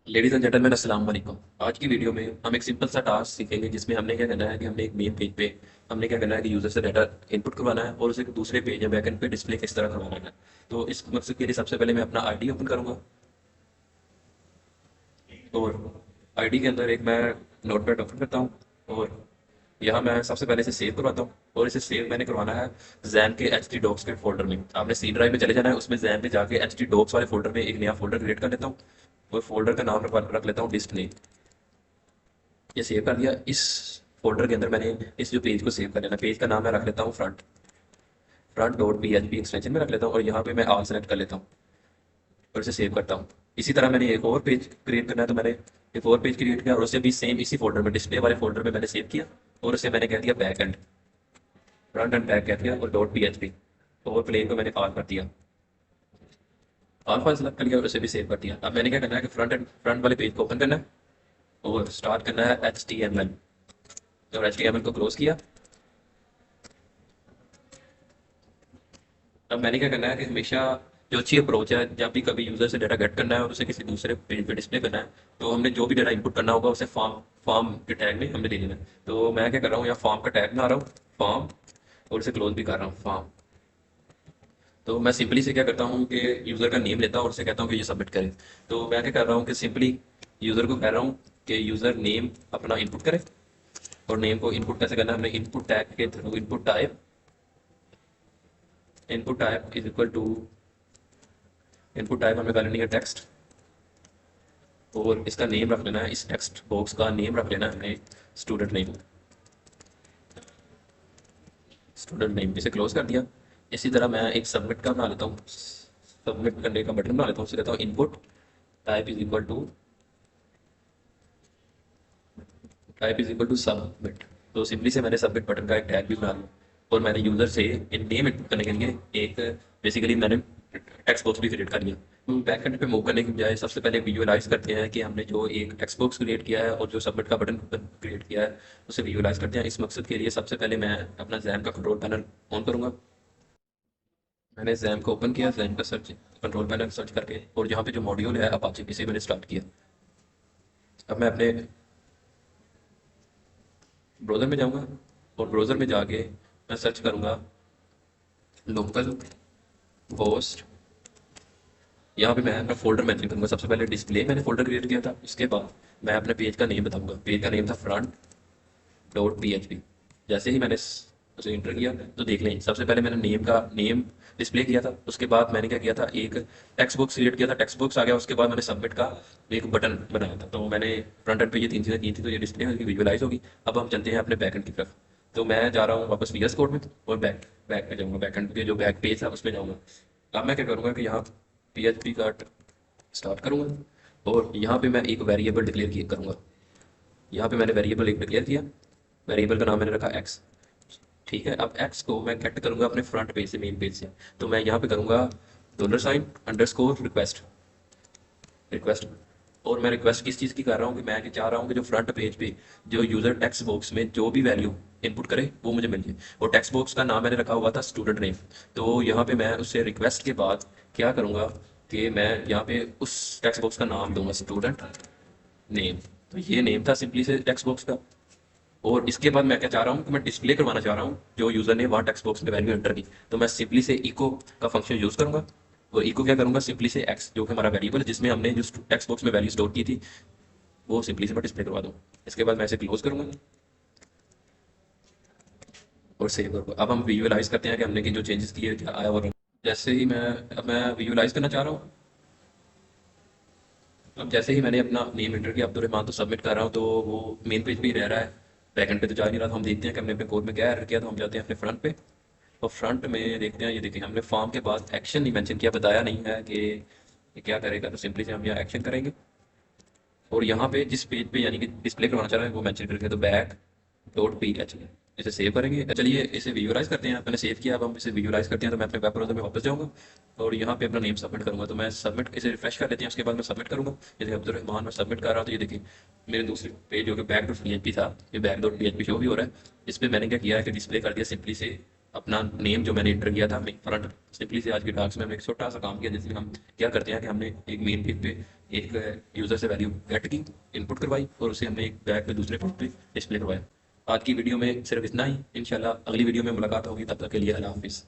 Ladies and gentleman अस्सलाम वालेकुम। आज की वीडियो में हम एक सिंपल सा टास्क सीखेंगे जिसमें हमने क्या करना है कि हमने एक मेन पेज पे हमने क्या करना है कि यूजर से डाटा इनपुट करवाना है और उसे दूसरे पेज या बैकएंड पे डिस्प्ले किस तरह करवाना है। तो इस मकसद के लिए सबसे पहले मैं अपना आईडी ओपन करूंगा और आईडी के अंदर एक मैं नोटपैड ओपन करता हूँ और यहाँ मैं सबसे पहले इसे सेव करवाता हूँ और इसे सेव मैंने करवाना है जैम के एच टी डॉक्स के फोल्डर में। आपने सी ड्राइव में चले जाना है, उसमें जैम पे जाके एच टी डॉक्स वाले फोल्डर में एक नया फोल्डर क्रिएट कर लेता हूँ और फोल्डर का नाम रख लेता हूँ डिस्ट नेम। ये सेव कर दिया। इस फोल्डर के अंदर मैंने इस जो पेज को सेव कर लेना, पेज का नाम मैं रख लेता हूँ front front dot P H P extension में रख लेता हूँ और यहाँ पे मैं ऑल सेलेक्ट कर लेता हूँ और इसे सेव करता हूँ। इसी तरह मैंने एक और पेज क्रिएट करना है तो मैंने एक और पेज क्रिएट किया और उसे भी सेम इसी फोल्डर में डिस्प्ले वाले फोल्डर में मैंने सेव किया और उसे मैंने कह दिया back and, front end back कह दिया और डॉट पी एच पी और प्लेन को मैंने ऑल कर दिया। ऑल फाइल सेलेक्ट कर लिया और उसे भी सेव कर दिया। अब मैंने क्या करना है कि फ्रंट वाले पेज को ओपन करना है और स्टार्ट करना है एच टी एम एल और एच टी एम एल को क्लोज किया। अब मैंने क्या करना है कि हमेशा जो अच्छी अप्रोच है, जब भी कभी यूजर से डाटा गेट करना है और उसे किसी दूसरे पेज पे डिस्प्ले करना है तो हमने जो भी डाटा इनपुट करना होगा उसे फॉर्म फॉर्म के टैग में हमने ले लेना है। तो मैं क्या कर रहा हूँ, यहाँ फॉर्म का टैग बना रहा हूँ फॉर्म और इसे क्लोज भी कर रहा हूँ फॉर्म। तो मैं सिंपली से क्या करता हूँ कि यूज़र का नेम लेता हूँ और उसे कहता हूँ कि ये सबमिट करें। तो मैं क्या कर रहा हूँ कि सिंपली यूज़र को कह रहा हूँ कि यूज़र नेम अपना इनपुट करे और नेम को इनपुट कैसे करना है, हमने इनपुट टैग के through input type is equal to input type हमें कर लेनी है टेक्स्ट और इसका नेम रख लेना है, इस टेक्स्ट बॉक्स का नेम रख लेना है हमने स्टूडेंट नेम इसे क्लोज कर दिया। इसी तरह मैं एक सबमिट का बना लेता हूँ, सबमिट करने का बटन बना लेता हूँ, उसे कहता हूँ type is equal to submit. तो सिंपली से मैंने सबमिट बटन का एक टैग भी बना लिया और मैंने यूजर से इन नेम इनपुट करने के लिए एक बेसिकली मैंने टेक्स्ट बॉक्स भी क्रिएट कर लिया। बैक एंड पे मूव करने की बजाय सबसे पहले विजुअलाइज करते हैं कि हमने जो एक टेक्स्ट बॉक्स क्रिएट किया है और जो सबमिट का बटन क्रिएट किया है उसे विजुअलाइज करते हैं। इस मकसद के लिए सबसे पहले मैं अपना जैम का कंट्रोल पैनल ऑन करूंगा। मैंने जैम को ओपन किया, जैम का सर्च कंट्रोल पैनल सर्च करके और यहाँ पे जो मॉड्यूल है अपाचे इसे मैंने स्टार्ट किया। अब मैं अपने ब्राउज़र में जाऊंगा और ब्राउज़र में जाके मैं सर्च करूंगा लोकल होस्ट। यहाँ पे मैं अपना फोल्डर मेंशन करूंगा। सबसे पहले डिस्प्ले मैंने फोल्डर क्रिएट किया था, इसके बाद मैं अपने पेज का नेम बताऊंगा। पेज का नेम था front dot P H P. जैसे ही मैंने उसे इंटर किया तो देख लें, सबसे पहले मैंने नेम डिस्प्ले किया था, उसके बाद मैंने क्या किया था एक टेक्स्ट बॉक्स क्रिएट किया था, टेक्स्ट बॉक्स आ गया, उसके बाद मैंने सबमिट का एक बटन बनाया था। तो मैंने फ्रंट एंड पे ये तीन चीज़ें की थी तो ये डिस्प्ले होगी, विजुअलाइज होगी। अब हम चलते हैं अपने बैक एंड की तरफ। तो मैं जा रहा हूँ वापस वी एस कोड में और बैक बैक पे जाऊँगा, बैक एंड के जो बैक पेज है उसमें जाऊँगा। अब मैं क्या करूँगा कि यहाँ पी एच पी का स्टार्ट करूँगा और यहाँ पे मैं एक वेरिएबल डिक्लेयर करूँगा। यहाँ पे मैंने वेरिएबल एक डिक्लेयर किया, वेरिएबल का नाम मैंने रखा एक्स। ठीक है, अब एक्स को मैं कट करूंगा अपने फ्रंट पेज से, मेन पेज से। तो मैं यहाँ पे करूंगा dollar sign underscore request request. और मैं रिक्वेस्ट किस चीज़ की कर रहा हूँ कि मैं ये चाह रहा हूँ कि जो फ्रंट पेज पे जो यूज़र टेक्स्ट बॉक्स में जो भी वैल्यू इनपुट करे वो मुझे मिल जाए। और टेक्स्ट बॉक्स का नाम मैंने रखा हुआ था स्टूडेंट नेम। तो यहाँ पे मैं उससे रिक्वेस्ट के बाद क्या करूँगा कि मैं यहाँ पे उस टेक्स्ट बॉक्स का नाम दूंगा स्टूडेंट नेम। तो ये नेम था सिंपली से टेक्स्ट बॉक्स का। और इसके बाद मैं क्या चाह रहा हूँ कि मैं डिस्प्ले करवाना चाह रहा हूँ जो यूजर ने वहाँ टेक्स्ट बॉक्स में वैल्यू एंटर की। तो मैं सिंपली से इको का फंक्शन यूज करूंगा और इको क्या करूंगा सिंपली से एक्स जो कि हमारा वेरिएबल है जिसमें हमने जो टेक्स्ट बॉक्स में वैल्यू स्टोर की थी वो सिंपली से मैं डिस्प्ले करवा दूँ। इसके बाद मैं इसे क्लोज करूंगा और सेव करूंगा। अब हम विजुअलाइज करते हैं कि हमने की जो चेंजेस किए क्या आया। और जैसे ही मैं विजुअलाइज करना चाह रहा हूँ, अब जैसे ही मैंने अपना नेम एंटर किया अब्दुलरहमान तो सबमिट कर रहा हूँ तो वो मेन पेज पे ही रह रहा है, बैकएंड पे तो जा नहीं रहा। तो हम देखते हैं कि हमने अपने कोड में क्या एरर किया। तो हम जाते हैं अपने फ्रंट पे और फ्रंट में देखते हैं, ये देखिए हमने फॉर्म के बाद एक्शन नहीं मेंशन किया, बताया नहीं है कि ये क्या करेगा। तो सिंपली से हम यहाँ एक्शन करेंगे और यहाँ पे जिस पेज पे यानी कि डिस्प्ले करवाना चाह रहे हैं वो मेंशन करेंगे। तो बैक डॉट पी एच इसे सेव करेंगे। चलिए इसे विजुअलाइज करते हैं, मैंने सेव किया। अब हम इसे विजुअलाइज करते हैं तो मैं अपने वेब ब्राउज़र में वापस जाऊँगा और यहाँ पे अपना नेम सबमिट करूँगा। तो मैं सबमिट इसे रिफ्रेश कर लेते हैं, उसके बाद मैं सबमिट करूँगा। ये देखिए अब्दुलरहमान मैं सबमिट कर रहा हूँ तो ये देखिए मेरे दूसरे पेज जो कि back dot P H P था ये back dot P H P show भी हो रहा है। इस पर मैंने क्या किया है कि डिस्प्ले कर दिया सिंपली से अपना नेम जो मैंने इंटर किया था फ्रंट सिंपली से आज की टास्क में हमने एक छोटा सा काम किया, जिसमें हम क्या करते हैं कि हमने एक मेन पेज पे एक यूज़र से वैल्यू गेट की, इनपुट करवाई और उसे हमने एक बैक पे दूसरे पेज पे डिस्प्ले करवाया। आज की वीडियो में सिर्फ इतना ही। इंशाल्लाह अगली वीडियो में मुलाकात होगी, तब तक के लिए अल्लाह हाफिज़।